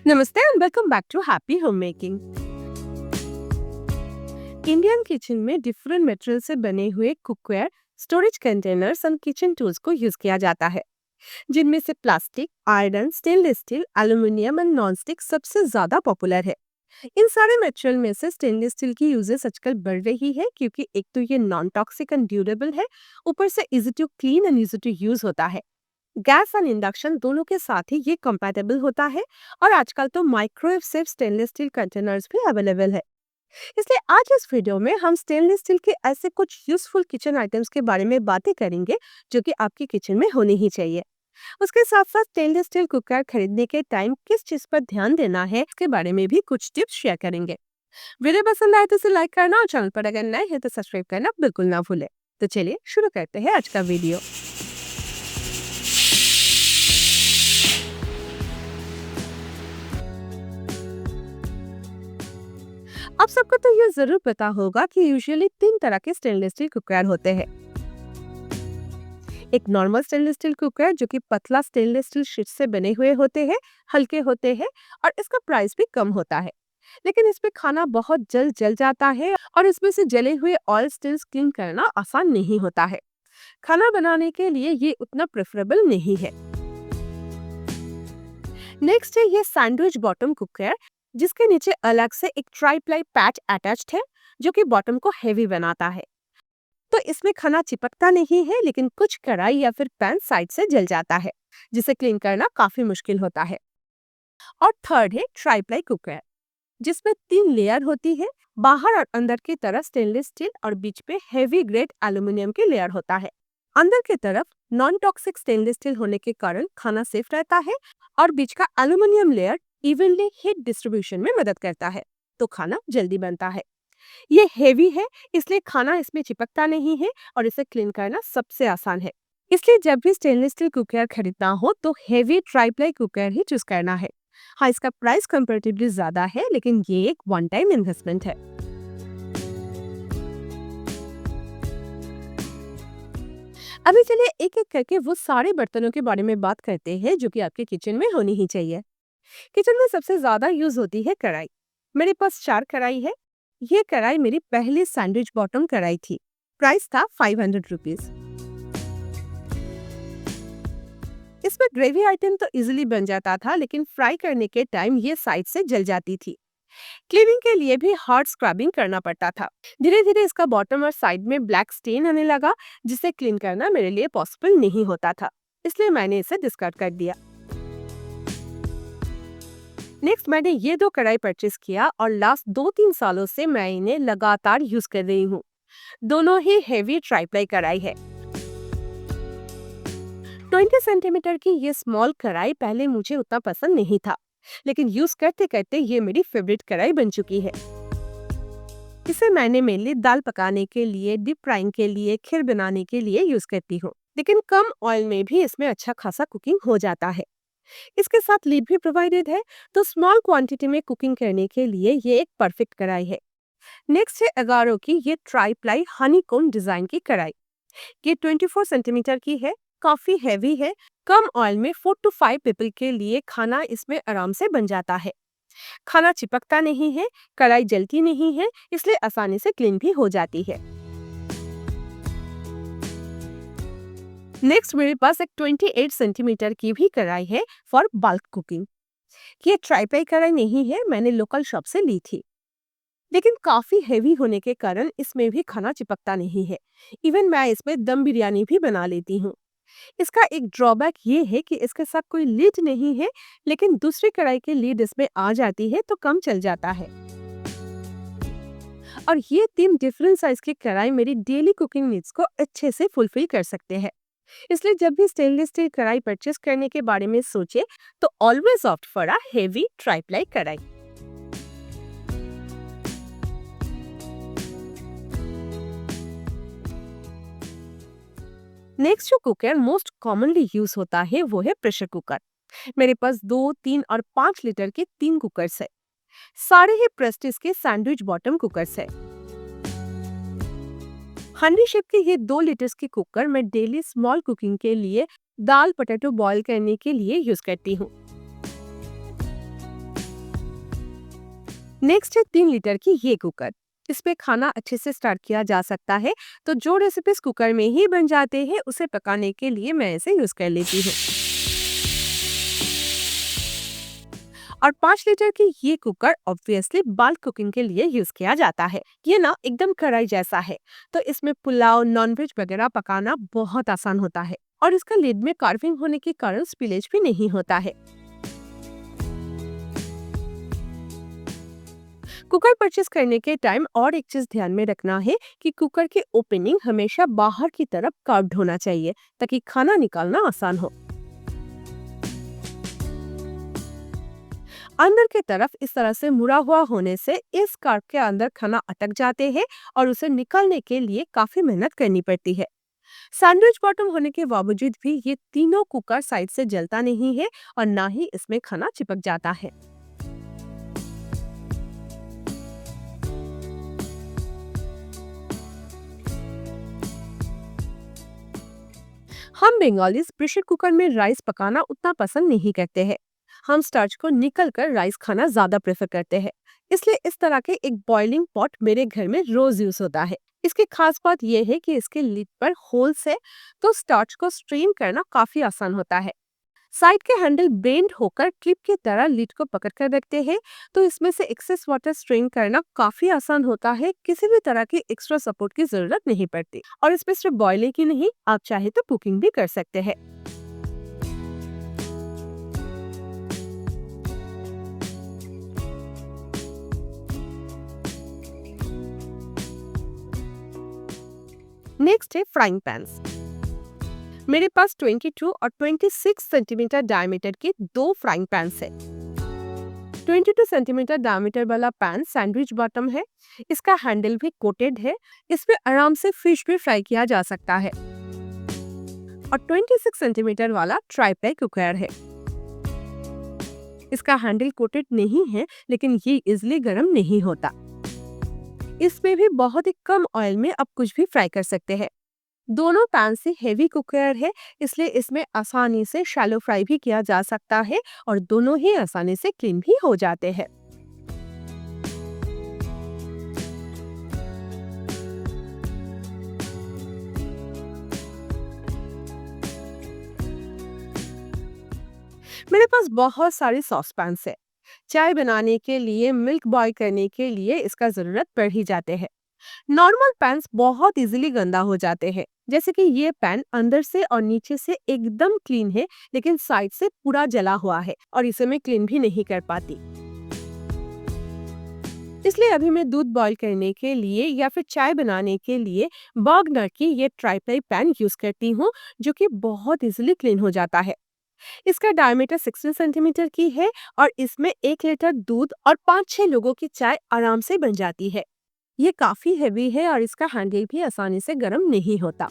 नमस्ते and welcome back to Happy Home Making. Indian kitchen में different material से बने हुए cookware, storage containers and kitchen tools को यूज किया जाता है, जिनमें से plastic, iron, stainless steel, aluminium and non stick सबसे ज्यादा पॉपुलर है। इन सारे मटेरियल में से स्टेनलेस स्टील की यूजेस आजकल बढ़ रही है क्योंकि एक तो ये नॉन टॉक्सिक एंड ड्यूरेबल है, ऊपर से easy to clean and easy to use होता है। गैस एंड इंडक्शन दोनों के साथ ही ये कंपैटिबल होता है और आजकल तो microwave safe stainless steel containers भी अवेलेबल है। इसलिए आज इस वीडियो में हम स्टेनलेस स्टील के ऐसे कुछ यूजफुल किचन आइटम्स के बारे में बातें करेंगे जो कि आपकी किचन में होनी ही चाहिए। उसके साथ साथ स्टेनलेस स्टील कुकर खरीदने के टाइम किस चीज पर ध्यान देना है इसके बारे में भी कुछ टिप्स शेयर करेंगे। वीडियो पसंद आए तो इसे लाइक करना और चैनल पर अगर नए हैं तो सब्सक्राइब करना बिल्कुल ना भूले। तो चलिए शुरू करते हैं आज का वीडियो। आप सबको तो ये जरूर पता होगा कि यूजुअली 3 तरह के स्टेनलेस स्टील कुकवेयर होते हैं। एक नॉर्मल स्टेनलेस स्टील कुकवेयर जो कि पतला स्टेनलेस स्टील शीट से बने हुए होते हैं, हल्के होते हैं और इसका प्राइस भी कम होता है, लेकिन इसमें खाना बहुत जल्द जल जाता है और इसमें से जले हुए ऑयल स्टिल्स क्लीन करना आसान नहीं होता है। खाना बनाने के लिए ये उतना प्रेफरेबल नहीं है। नेक्स्ट है ये सैंडविच बॉटम कुकवेयर, जिसके नीचे अलग से एक ट्राई प्लाई पैच अटैच्ड है जो कि बॉटम को हेवी बनाता है। तो इसमें खाना चिपकता नहीं है, लेकिन कुछ कढ़ाई या फिर पैन साइड से जल जाता है, जिसे क्लीन करना काफी मुश्किल होता है। और थर्ड है ट्राई प्लाई कुकवेयर, जिसमें 3 लेयर होती है, बाहर और अंदर की तरफ स्टेनलेस स्टील और बीच पे हेवी ग्रेड एल्यूमिनियम की लेयर होता है। अंदर की तरफ नॉन टॉक्सिक स्टेनलेस स्टील होने के कारण खाना सेफ रहता है और बीच का aluminium layer evenly heat distribution में मदद करता है, तो खाना जल्दी बनता है। ये हेवी है, इसलिए खाना इसमें चिपकता नहीं है और इसे क्लीन करना सबसे आसान है। इसलिए जब भी स्टेनलेस स्टील कुकवेयर खरीदना हो तो हेवी ट्राई प्लाई कुकवेयर ही चूज करना है। हाँ, इसका प्राइस कंपैरेटिवली ज्यादा है, लेकिन ये एक वन टाइम इन्वेस्टमेंट है। अभी चलिए एक एक करके वो सारे बर्तनों के बारे में बात करते हैं जो कि आपके किचन में होनी ही चाहिए। किचन में सबसे ज्यादा यूज होती है कढ़ाई। मेरे पास 4 कढ़ाई है। ये कढ़ाई मेरी पहली सैंडविच बॉटम कढ़ाई थी। प्राइस था 500 रुपीज। इसमें ग्रेवी आइटम तो इजीली बन जाता था, लेकिन फ्राई करने के टाइम ये साइड से जल जाती थी। क्लीनिंग के लिए भी हार्ड स्क्रबिंग करना पड़ता था। धीरे धीरे इसका बॉटम और साइड में ब्लैक स्टेन आने लगा, जिसे क्लीन करना मेरे लिए पॉसिबल नहीं होता था, इसलिए मैंने इसे डिस्कार्ड कर दिया। नेक्स्ट मैंने ये 2 कढ़ाई परचेज किया और लास्ट 2-3 सालों से मैं इन्हें लगातार यूज कर रही हूँ। दोनों ही हेवी ट्राइप्लाई कढ़ाई है। 20 सेंटीमीटर की ये स्मॉल कढ़ाई पहले मुझे उतना पसंद नहीं था, लेकिन यूज करते करते ये मेरी फेवरेट कढ़ाई बन चुकी है। इसे मैंने मेनली दाल पकाने के लिए, डीप फ्राइंग के लिए, खीर बनाने के लिए यूज करती हूँ, लेकिन कम ऑयल में भी इसमें अच्छा खासा कुकिंग हो जाता है। इसके साथ लीड भी प्रोवाइडेड है, तो स्मॉल क्वांटिटी में कुकिंग करने के लिए ये एक परफेक्ट कढ़ाई है। नेक्स्ट है अगारो की ये ट्राई प्लाई हनीकॉम्ब डिजाइन की कढ़ाई। ये 24 सेंटीमीटर की है, काफी हैवी है। कम ऑयल में 4 to 5 पीपल के लिए खाना इसमें आराम से बन जाता है। खाना चिपकता नहीं है, कढ़ाई जलती नहीं है, इसलिए आसानी से क्लीन भी हो जाती है। नेक्स्ट मेरे पास एक 28 सेंटीमीटर की भी कढ़ाई है फॉर बल्क कुकिंग। ये ट्राइप्लाई कढ़ाई नहीं है, मैंने लोकल शॉप से ली थी, लेकिन काफी हेवी होने के कारण इसमें भी खाना चिपकता नहीं है। इवन मैं इसमें दम बिरयानी भी बना लेती हूँ। इसका एक ड्रॉबैक ये है कि इसके साथ कोई लीड नहीं है, लेकिन दूसरी कढ़ाई की लीड इसमें आ जाती है तो कम चल जाता है। और ये 3 डिफरेंट साइज की कढ़ाई मेरी डेली कुकिंग नीड्स को अच्छे से फुलफिल कर सकते हैं। इसलिए जब भी स्टेनलेस स्टील कढ़ाई परचेस करने के बारे में सोचे तो always opt for a heavy tri-ply कढ़ाई। नेक्स्ट जो कुकर मोस्ट कॉमनली यूज होता है वो है प्रेशर कुकर। मेरे पास 2, 3 और 5 लीटर के 3 कुकर्स है। सारे ही प्रेस्टीज के सैंडविच बॉटम कुकर्स है। हंडी शेप के ये 2 लीटर्स की कुकर मैं डेली स्मॉल कुकिंग के लिए, दाल पोटैटो बॉईल करने के लिए यूज करती हूँ। नेक्स्ट है 3 लीटर की ये कुकर। इसमें खाना अच्छे से स्टार्ट किया जा सकता है। तो जो रेसिपीज कुकर में ही बन जाते हैं उसे पकाने के लिए मैं इसे यूज कर लेती हूँ। और 5 लीटर की ये कुकर ऑब्वियसली बल्क कुकिंग के लिए यूज किया जाता है। ये ना एकदम कढ़ाई जैसा है, तो इसमें पुलाव, नॉनवेज वगैरह पकाना बहुत आसान होता है। और इसका लिड में कार्विंग होने के कारण स्पिलेज भी नहीं होता है। कुकर परचेस करने के टाइम और एक चीज ध्यान में रखना है कि कुकर की ओपनिंग हमेशा बाहर की तरफ कर्व्ड होना चाहिए, ताकि खाना निकालना आसान हो। अंदर की तरफ इस तरह से मुड़ा हुआ होने से इस कर्व के अंदर खाना अटक जाते हैं और उसे निकालने के लिए काफी मेहनत करनी पड़ती है। सैंडविच बॉटम होने के बावजूद भी ये तीनों कुकर साइड से जलता नहीं है और ना ही इसमें खाना चिपक जाता है। हम बंगालीज प्रेशर कुकर में राइस पकाना उतना पसंद नहीं करते हैं। हम स्टार्च को निकल कर राइस खाना ज्यादा प्रेफर करते हैं। इसलिए इस तरह के एक बॉइलिंग पॉट मेरे घर में रोज यूज होता है। इसकी खास बात यह है कि इसके लिड पर होल्स है, तो स्टार्च को स्ट्रेन करना काफी आसान होता है। साइड के हैंडल बेंड होकर क्लिप की तरह लिड को पकड़ कर रखते हैं, तो इसमें से एक्सेस वाटर स्ट्रेन करना काफी आसान होता है। किसी भी तरह की एक्स्ट्रा सपोर्ट की जरूरत नहीं पड़ती। और इसमें सिर्फ बॉइलिंग ही नहीं, आप चाहे तो कुकिंग भी कर सकते हैं। नेक्स्ट है फ्राइंग पैन्स। मेरे पास 22 और 26 सेंटीमीटर डायमीटर के दो फ्राइंग पैन्स है। 22 सेंटीमीटर डायमीटर वाला पैन सैंडविच बॉटम है। इसका हैंडल भी कोटेड है। इसमें आराम से फिश भी फ्राई किया जा सकता है। और 26 सेंटीमीटर वाला ट्राइप्लाई कुकर है। इसका हैंडल कोटेड नहीं है, लेकिन ये इजिली गर्म नहीं होता। इसमें भी बहुत ही कम ऑयल में आप कुछ भी फ्राई कर सकते हैं। दोनों पैन से हेवी कुकर है, इसलिए इसमें आसानी से शैलो फ्राई भी किया जा सकता है और दोनों ही आसानी से क्लीन भी हो जाते हैं। मेरे पास बहुत सारी सॉस पैन्स है। चाय बनाने के लिए, मिल्क बॉईल करने के लिए इसका जरूरत पड़ ही जाते हैं। नॉर्मल पैन्स बहुत इजीली गंदा हो जाते हैं। जैसे कि ये पैन अंदर से और नीचे से एकदम क्लीन है, लेकिन साइड से पूरा जला हुआ है और इसे मैं क्लीन भी नहीं कर पाती। इसलिए अभी मैं दूध बॉईल करने के लिए या फिर चाय बनाने के लिए बर्गनर की ये ट्राइप्लाई पैन यूज करती हूँ, जो कि बहुत इजीली क्लीन हो जाता है। इसका डायमीटर 16 सेंटीमीटर की है और इसमें 1 लीटर दूध और 5-6 लोगों की चाय आराम से बन जाती है। ये काफी हेवी है और इसका हैंडल भी आसानी से गर्म नहीं होता।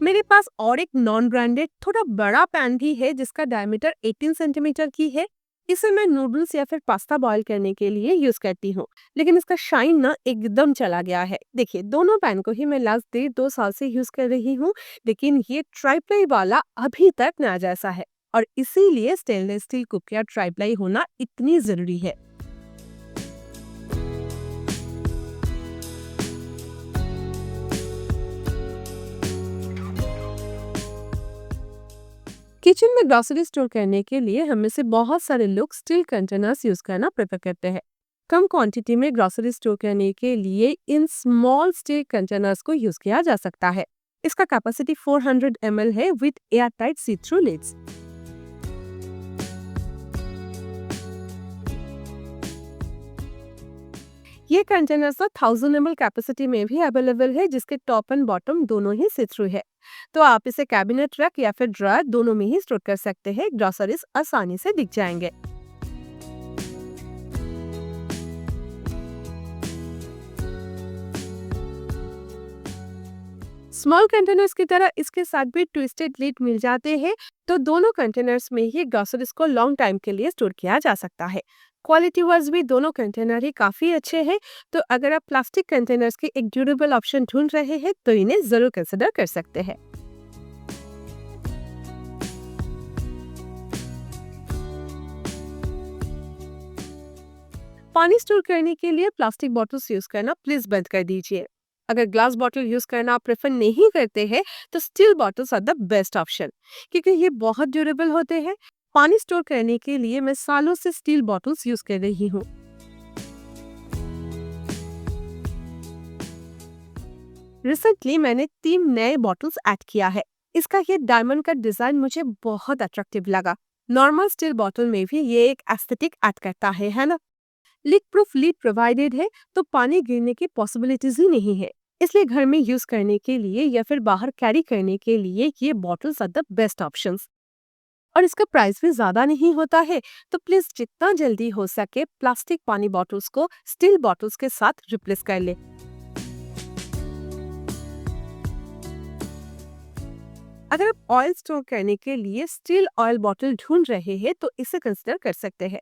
मेरे पास और एक नॉन ब्रांडेड थोड़ा बड़ा पैन भी है, जिसका डायमीटर 18 सेंटीमीटर की है। इसे मैं नूडल्स या फिर पास्ता बॉईल करने के लिए यूज करती हूँ, लेकिन इसका शाइन ना एकदम चला गया है। देखिए, दोनों पैन को ही मैं लास्ट 1.5-2 साल से यूज कर रही हूँ, लेकिन ये ट्राइप्लाई वाला अभी तक नया जैसा है। और इसीलिए स्टेनलेस स्टील कुकवेयर ट्राइप्लाई होना इतनी जरूरी है। किचन में ग्रोसरी स्टोर करने के लिए हम में से बहुत सारे लोग स्टील कंटेनर्स यूज करना प्रेफर करते हैं। कम क्वांटिटी में ग्रोसरी स्टोर करने के लिए इन स्मॉल स्टील कंटेनर्स को यूज किया जा सकता है। इसका कैपेसिटी 400 ml है with air tight see through lids. ये कंटेनर्स 1000 ml कैपेसिटी में भी अवेलेबल है, जिसके टॉप एंड बॉटम दोनों ही सी थ्रू है। तो आप इसे कैबिनेट रैक या फिर ड्रॉयर दोनों में ही स्टोर कर सकते हैं। ग्रोसरीज आसानी से दिख जाएंगे। स्मॉल कंटेनर्स की तरह इसके साथ भी ट्विस्टेड लिड मिल जाते हैं, तो दोनों कंटेनर्स में ही ग्रोसरीज को लॉन्ग टाइम के लिए स्टोर किया जा सकता है। क्वालिटी वाइज भी दोनों कंटेनर ही काफी अच्छे हैं। तो अगर आप प्लास्टिक कंटेनर्स की एक ड्यूरेबल ऑप्शन ढूंढ रहे हैं, तो इन्हें जरूर कंसिडर कर सकते हैं। पानी स्टोर करने के लिए प्लास्टिक बॉटल्स यूज करना प्लीज बंद कर दीजिए। अगर ग्लास बॉटल यूज करना आप प्रेफर नहीं करते हैं तो steel bottles are the best option, क्योंकि ये बहुत ड्यूरेबल होते हैं। पानी स्टोर करने के लिए मैं सालों से स्टील बॉटल्स यूज कर रही हूँ। रिसेंटली मैंने 3 नए बॉटल्स ऐड किया है। इसका ये डायमंड का डिजाइन मुझे बहुत अट्रैक्टिव लगा। नॉर्मल स्टील बॉटल में भी ये एक एस्थेटिक ऐड करता है ना। लीक प्रूफ लीड प्रोवाइडेड है, तो पानी गिरने की पॉसिबिलिटीज ही नहीं है। इसलिए घर में यूज करने के लिए या फिर बाहर कैरी करने के लिए ये bottles are the best options. और इसका प्राइस भी ज्यादा नहीं होता है, तो प्लीज जितना जल्दी हो सके प्लास्टिक पानी बॉटल्स को स्टील बॉटल्स के साथ रिप्लेस कर ले। अगर आप ऑयल स्टोर करने के लिए स्टील ऑयल बॉटल ढूंढ रहे हैं तो इसे कंसिडर कर सकते हैं।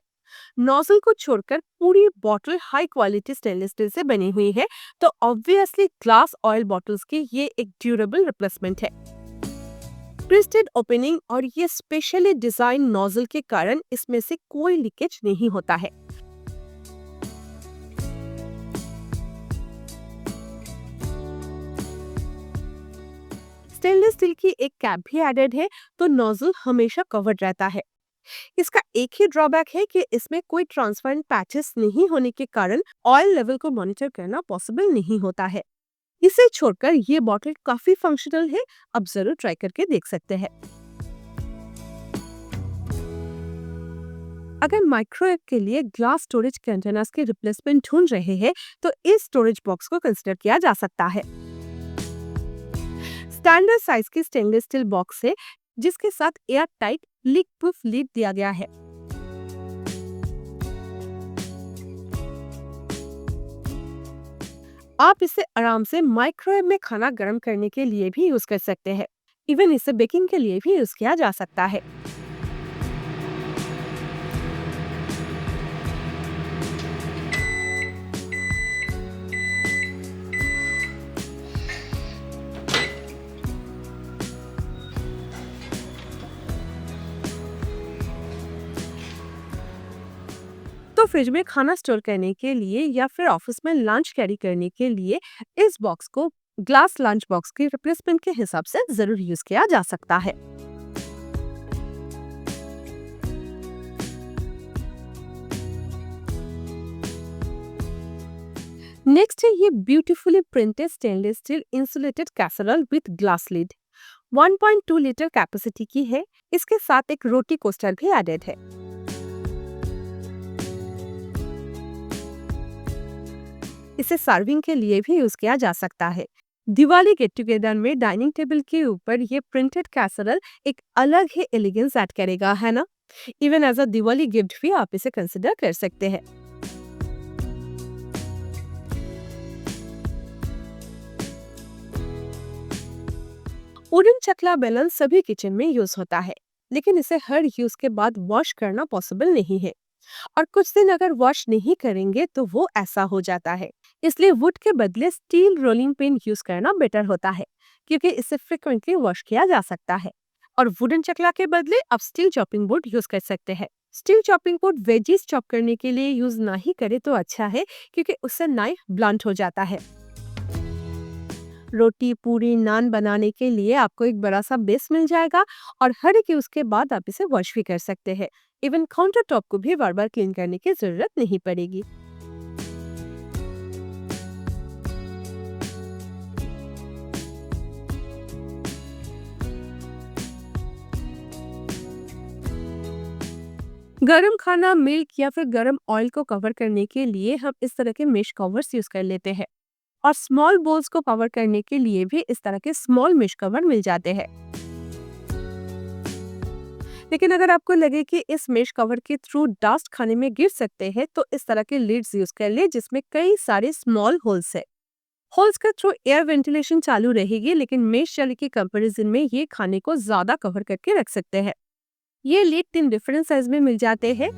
नोजल को छोड़कर पूरी bottle high quality stainless steel से बनी हुई है, तो ऑब्वियसली ग्लास ऑयल बॉटल्स की ये एक ड्यूरेबल रिप्लेसमेंट है। ट्विस्टेड ओपनिंग और ये स्पेशली डिजाइन नोजल के कारण इसमें से कोई लीकेज नहीं होता है। स्टेनलेस स्टील की एक कैप भी एडेड है, तो नोजल हमेशा कवर्ड रहता है। इसका एक ही ड्रॉबैक है कि इसमें कोई ट्रांसपेरेंट पैचेस नहीं होने के कारण ऑयल लेवल को मॉनिटर करना पॉसिबल नहीं होता है। इसे छोड़कर ये बॉटल काफी फंक्शनल है, अब जरूर ट्राई करके देख सकते हैं। अगर माइक्रोवेव के लिए ग्लास स्टोरेज कंटेनर्स के रिप्लेसमेंट ढूंढ रहे हैं तो इस स्टोरेज बॉक्स को कंसिडर किया जा सकता है। स्टैंडर्ड साइज की स्टेनलेस स्टील बॉक्स है, जिसके साथ air tight leak proof lid दिया गया है। आप इसे आराम से माइक्रोवेव में खाना गर्म करने के लिए भी यूज कर सकते हैं। इवन इसे बेकिंग के लिए भी यूज किया जा सकता है। तो फ्रिज में खाना स्टोर करने के लिए या फिर ऑफिस में लंच कैरी करने के लिए इस बॉक्स को ग्लास लंच बॉक्स के रिप्लेसमेंट के हिसाब से जरूर यूज किया जा सकता है। नेक्स्ट है ये beautifully printed stainless steel insulated casserole with glass lid. 1.2 litre capacity की है। इसके साथ एक रोटी कोस्टर भी एडेड है। इसे सर्विंग के लिए भी यूज किया जा सकता है। दिवाली गेट टुगेदर में डाइनिंग टेबल के ऊपर ये प्रिंटेड कैसरोल एक अलग ही एलिगेंस ऐड करेगा, है ना। Even as a Diwali gift भी आप इसे कंसिडर कर सकते हैं। वुडन चकला बेलन सभी किचन में यूज होता है, लेकिन इसे हर यूज के बाद वॉश करना पॉसिबल नहीं है। और कुछ दिन अगर वॉश नहीं करेंगे तो वो ऐसा हो जाता है। इसलिए वुड के बदले स्टील रोलिंग पिन यूज करना बेटर होता है, क्योंकि इसे फ्रिक्वेंटली वॉश किया जा सकता है। और वुडन चकला के बदले आप स्टील चॉपिंग बोर्ड यूज कर सकते हैं। Steel chopping board veggies chop करने के लिए यूज ना ही करे तो अच्छा है, क्योंकि उससे नाइफ ब्लंट हो जाता है। रोटी, पूरी, नान बनाने के लिए आपको एक बड़ा सा बेस मिल जाएगा और हर एक यूज के बाद आप इसे वॉश भी कर सकते हैं। इवन काउंटर टॉप को भी बार बार क्लीन करने की जरूरत नहीं पड़ेगी। गरम खाना, मिल्क या फिर गरम ऑयल को कवर करने के लिए हम इस तरह के मेश कवर्स यूज कर लेते हैं। और स्मॉल बोल्स को कवर करने के लिए भी इस तरह के स्मॉल मेश कवर मिल जाते हैं। लेकिन अगर आपको लगे कि इस मेश कवर के थ्रू डस्ट खाने में गिर सकते हैं तो इस तरह के लिड्स यूज कर ले, जिसमें कई सारे स्मॉल होल्स है। होल्स के थ्रू एयर वेंटिलेशन चालू रहेगी, लेकिन मेश जाली के कंपैरिजन में ये खाने को ज्यादा कवर करके रख सकते हैं। ये लिड 3 डिफरेंट साइज में मिल जाते हैं।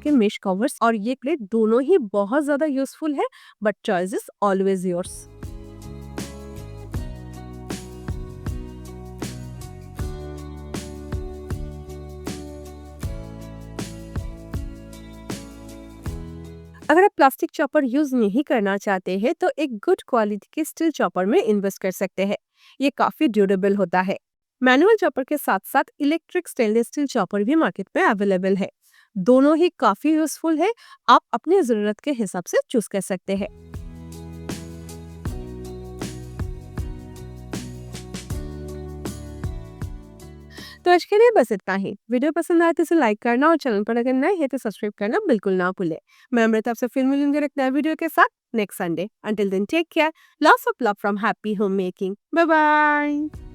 कि मेश कवर्स और ये प्लेट दोनों ही बहुत ज्यादा यूजफुल है, but choice is always yours. अगर आप प्लास्टिक चॉपर यूज नहीं करना चाहते हैं तो एक गुड क्वालिटी के स्टील चॉपर में इन्वेस्ट कर सकते हैं। ये काफी ड्यूरेबल होता है। मैनुअल चॉपर के साथ साथ इलेक्ट्रिक स्टेनलेस स्टील चॉपर भी मार्केट में अवेलेबल है। दोनों ही काफी यूजफुल है। आप अपनी जरूरत के हिसाब से चूज कर सकते हैं। तो आज के लिए बस इतना ही। वीडियो पसंद आए तो इसे लाइक करना और चैनल पर अगर नए हैं तो सब्सक्राइब करना बिल्कुल ना भूले। मैं अमृता आपसे फिर मिलूंगी एक नए वीडियो के साथ next Sunday. Until then take care. Lots of love from Happy Home Making. Bye bye.